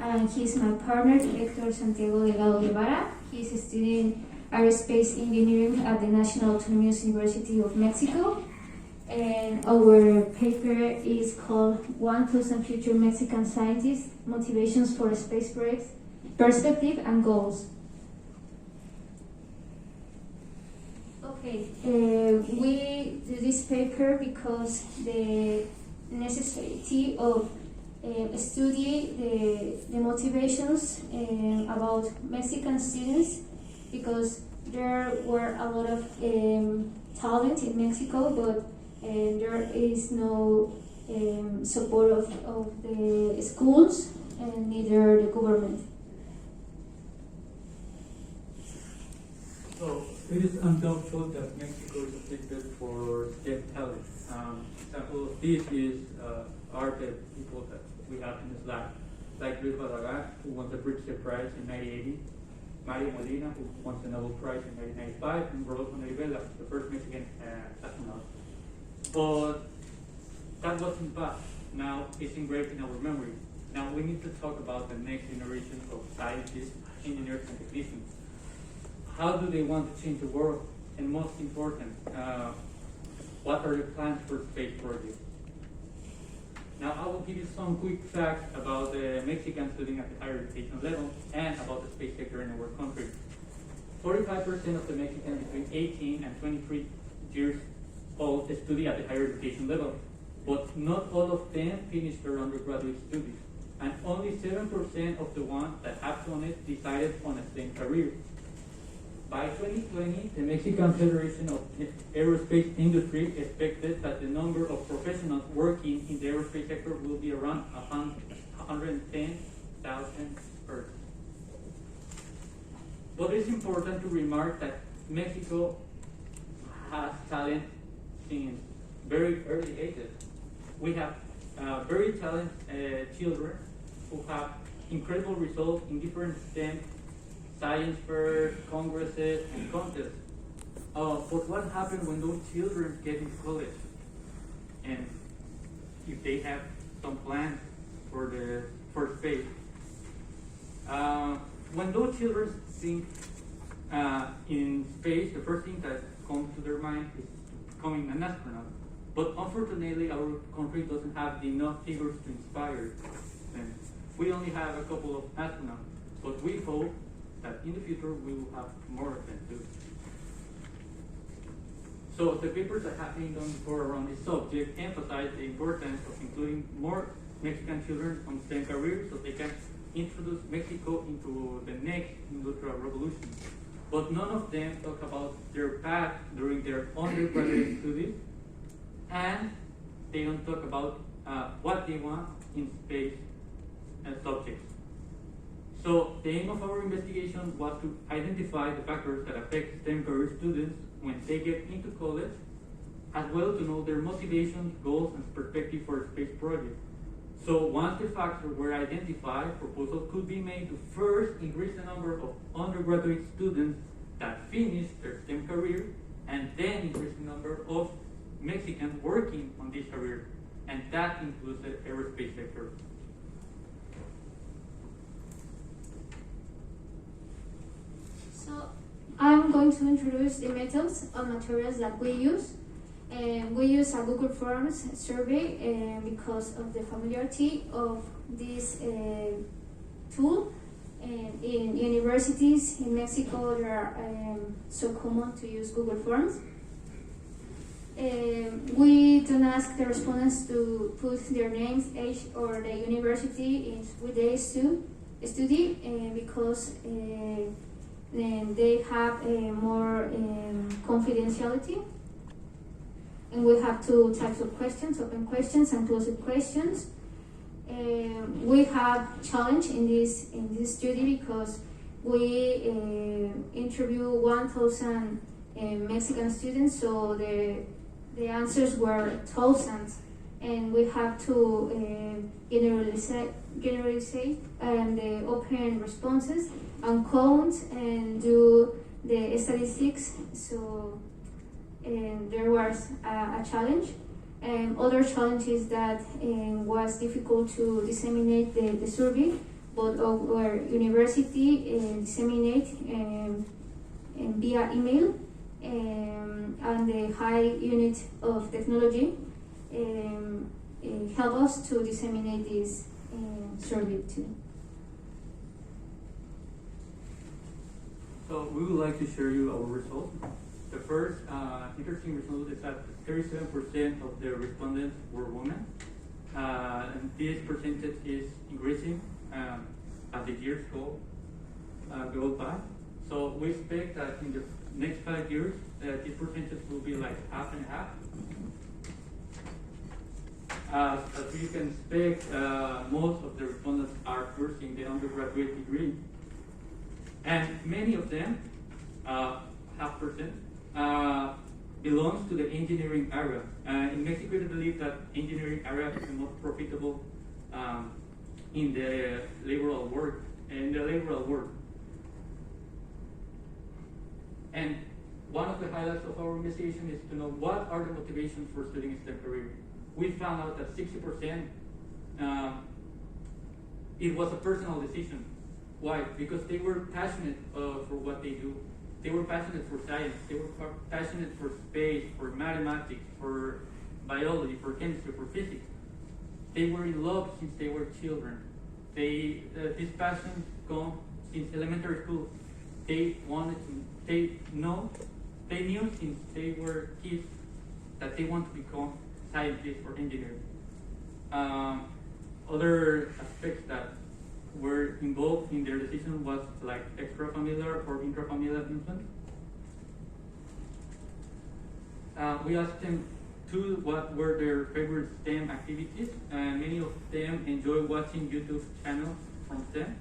and he's my partner, Héctor Santiago Delgado Guevara. He's studying aerospace engineering at the National Autonomous University of Mexico. And our paper is called 1000 Future Mexican Scientists, Motivations for Space Projects, Perspective and Goals. Okay, we do this paper because the necessity of study the motivations about Mexican students, because there were a lot of talent in Mexico, but there is no support of the schools and neither the government. So it is undoubtful that Mexico is afflicted for STEM talent. Example of this is are the people that we have in the slide, like Luis Guevara, who won the Pulitzer Prize in 1980, Mario Molina, who won the Nobel Prize in 1995, and Rodolfo Naribela, the first Mexican astronaut. But that was in the past. Now it's engraved in our memory. Now we need to talk about the next generation of scientists, engineers, and technicians. How do they want to change the world? And most important, what are the plans for space projects? Now I will give you some quick facts about the Mexican student at the higher education level and about the space sector in our country. 45% of the Mexicans between 18 and 23 years old study at the higher education level, but not all of them finish their undergraduate studies, and only 7% of the ones that have done it decided on a STEM career. By 2020, the Mexican Federation of Aerospace Industry expected that the number of professionals working in the aerospace sector will be around 110,000 persons. But it's important to remark that Mexico has talent since very early ages. We have very talented children who have incredible results in different STEM science fairs, congresses, and contests. But what happens when those children get into college? And if they have some plans for the first phase? When those children think in space, the first thing that comes to their mind is becoming an astronaut. But unfortunately, our country doesn't have enough figures to inspire them. We only have a couple of astronauts, but we hope that in the future we will have more of them too. So the papers that have been done before around this subject emphasize the importance of including more Mexican children on STEM careers so they can introduce Mexico into the next industrial revolution. But none of them talk about their path during their undergraduate studies, and they don't talk about what they want in space subjects. So the aim of our investigation was to identify the factors that affect STEM career students when they get into college, as well to know their motivations, goals, and perspective for a space project. So once the factors were identified, proposals could be made to first increase the number of undergraduate students that finish their STEM career, and then increase the number of Mexicans working on this career, and that includes the aerospace sector. So I'm going to introduce the methods and materials that we use. We use a Google Forms survey because of the familiarity of this tool. In universities in Mexico, they are so common to use Google Forms. We don't ask the respondents to put their names, age, or the university in which they study because they have more confidentiality. And we have two types of questions, open questions and closed questions. We have challenge in this study because we interview 1,000 Mexican students, so the answers were thousands, and we have to generalize and the open responses and count and do the statistics. So there was a challenge. Other challenge is that was difficult to disseminate the survey but our university disseminate via email, and the high unit of technology help us to disseminate this survey too. So we would like to share you our results. The first interesting result is that 37% of the respondents were women, and this percentage is increasing as the years go by. So we expect that in the next 5 years, this percentage will be like half and half. As you can expect, most of the respondents are pursuing the undergraduate degree, and many of them, half percent, belongs to the engineering area. In Mexico, we believe that engineering area is the most profitable in the laboral work. And one of the highlights of our organization is to know what are the motivations for studying STEM career. We found out that 60% it was a personal decision. Why? Because they were passionate for what they do. They were passionate for science. They were passionate for space, for mathematics, for biology, for chemistry, for physics. They were in love since they were children. This passion comes since elementary school. They knew since they were kids that they want to become scientists or engineers. Other aspects that were involved in their decision was like extrafamiliar or intrafamiliar influence. We asked them too what were their favorite STEM activities, and many of them enjoy watching YouTube channels from STEM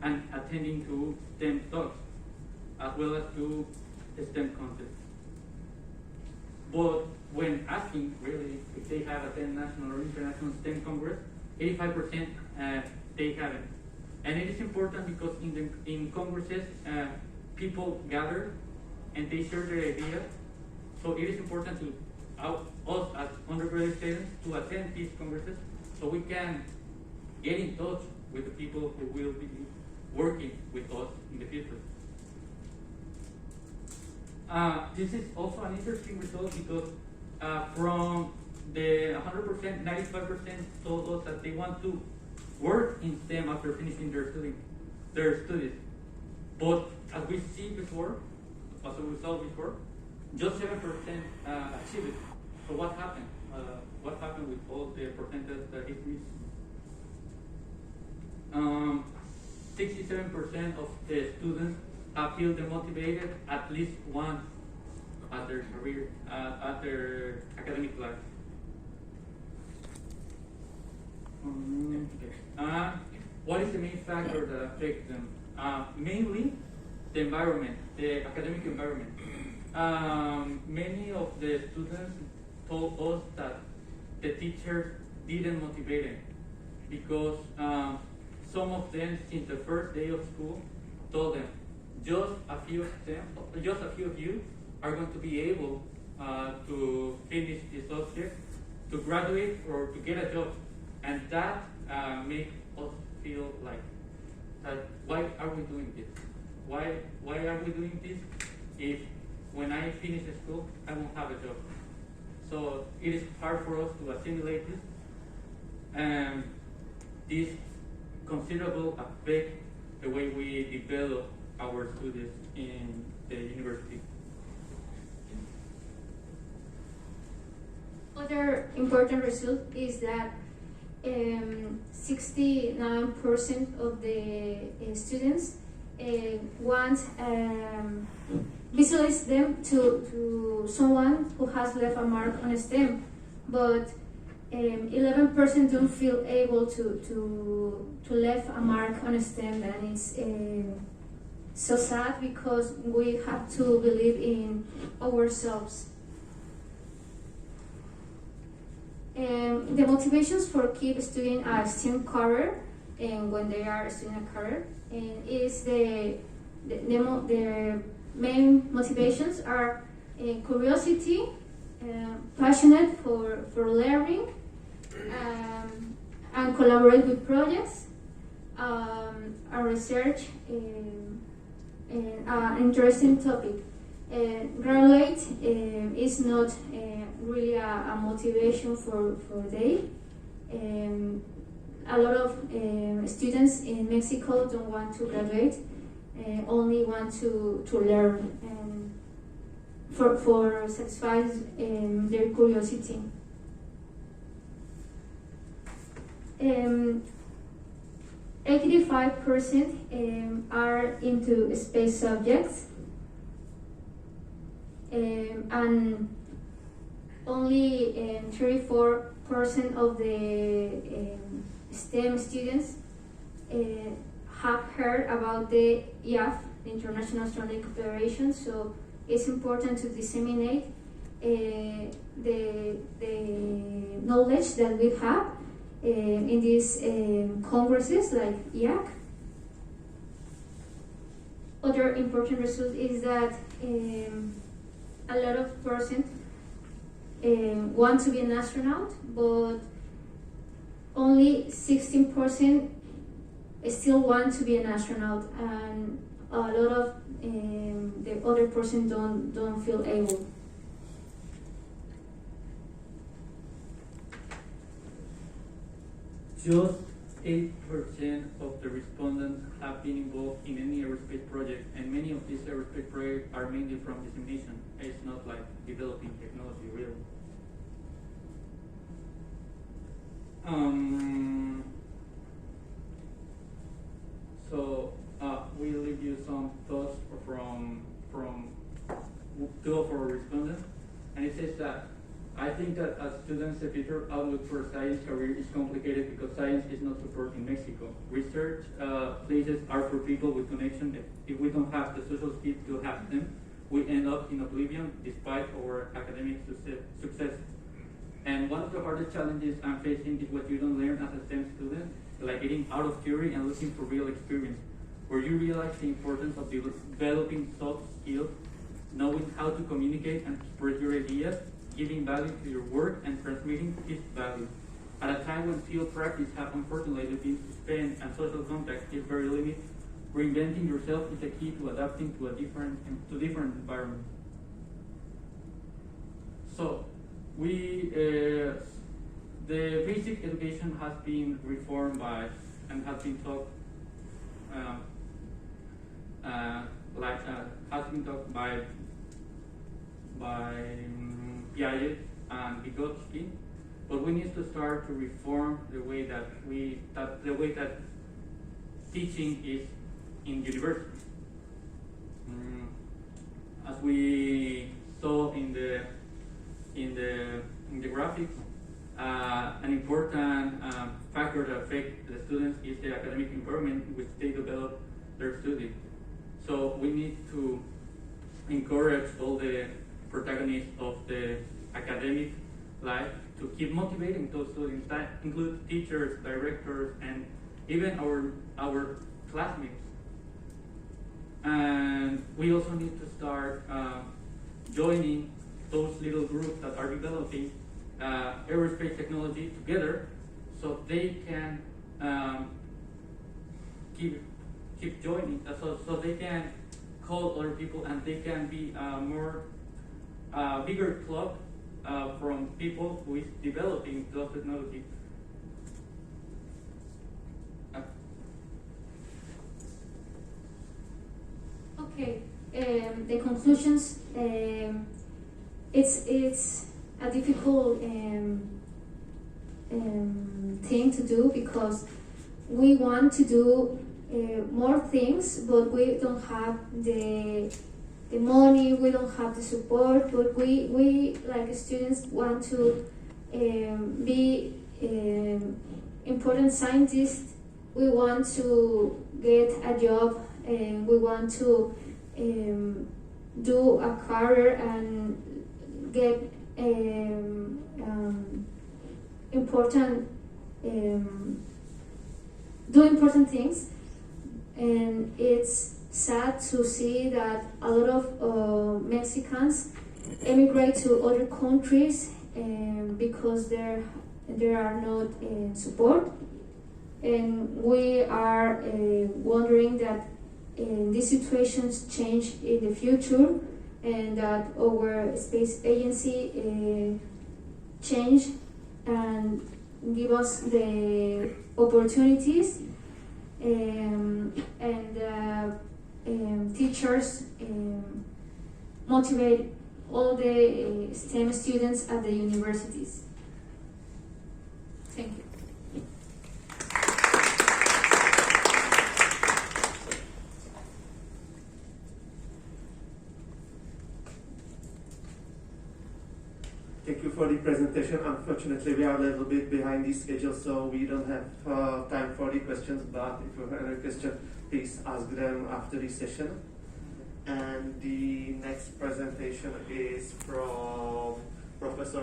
and attending to STEM talks, as well as to STEM contests. But when asking really if they have attended national or international STEM Congress, 85% they haven't. And it is important because in congresses, people gather and they share their ideas. So it is important to us as undergraduate students to attend these congresses so we can get in touch with the people who will be working with us in the future. This is also an interesting result because from the 100%, 95% told us that they want to work in STEM after finishing their studies. But as we see before, as we saw before, just 7% achieved it. So what happened? What happened with all the percentage that it missed? 67% of the students feel demotivated at least once at their career, at their academic life. What is the main factor that affects them? Mainly the environment, the academic environment. Many of the students told us that the teachers didn't motivate them because some of them, since the first day of school, told them just a few of you are going to be able to finish the subject, to graduate or to get a job, and that makes us feel like, why are we doing this? Why are we doing this if when I finish the school I won't have a job? So it is hard for us to assimilate this, and this considerable affect the way we develop our students in the university. Other important result is that 69% of the students want visualize them to someone who has left a mark on STEM, but 11% don't feel able to leave a mark on STEM, and it's so sad because we have to believe in ourselves. The motivations for keep studying a STEM career and when they are studying a career is the main motivations are curiosity, passionate for learning, and collaborate with projects, research interesting topic. Graduate is not really a motivation for they. A lot of students in Mexico don't want to graduate, only want to learn and for satisfy their curiosity. 85% are into space subjects, and only 34% of the STEM students have heard about the IAF, the International Astronautical Federation. So it's important to disseminate the knowledge that we have in these congresses like IAC. Other important result is that a lot of persons want to be an astronaut, but only 16% still want to be an astronaut, and a lot of the other person don't feel able. Just 8% of the respondents have been involved in any aerospace project, and many of these aerospace projects are mainly from dissemination. It's not like developing technology, really. So we'll leave you some thoughts from two of our respondents, and it says that I think that as students, the future outlook for a science career is complicated because science is not supported in Mexico. Research places are for people with connection. If we don't have the social skills to have them, we end up in oblivion despite our academic success. And one of the hardest challenges I'm facing is what you don't learn as a STEM student, like getting out of theory and looking for real experience, where you realize the importance of developing soft skills, knowing how to communicate and express your ideas, giving value to your work and transmitting its value. At a time when field practice has unfortunately been suspended and social contact is very limited, reinventing yourself is a key to adapting to different environments. So, the basic education has been reformed by and has been taught has been taught by Piaget and Vygotsky, but we need to start to reform the way that teaching is in universities. As we saw in the graphics, an important factor that affects the students is the academic environment in which they develop their studies. So we need to encourage all the protagonists of the academic life to keep motivating those students. That includes teachers, directors, and even our classmates. And we also need to start joining those little groups that are developing aerospace technology together, so they can keep joining, so they can call other people, and they can be more bigger club from people who is developing those technologies. Okay, the conclusions. It's a difficult thing to do because we want to do more things, but we don't have the money, we don't have the support, but we like students want to be important scientists. We want to get a job, and we want to do a career and get important do important things. And it's sad to see that a lot of Mexicans emigrate to other countries because there are not support. and we are wondering that these situations change in the future, and that our space agency change and give us the opportunities, and teachers motivate all the STEM students at the universities. Thank you. Thank you for the presentation. Unfortunately, we are a little bit behind the schedule, so we don't have time for the questions, but if you have any question, please ask them after the session. And the next presentation is from Professor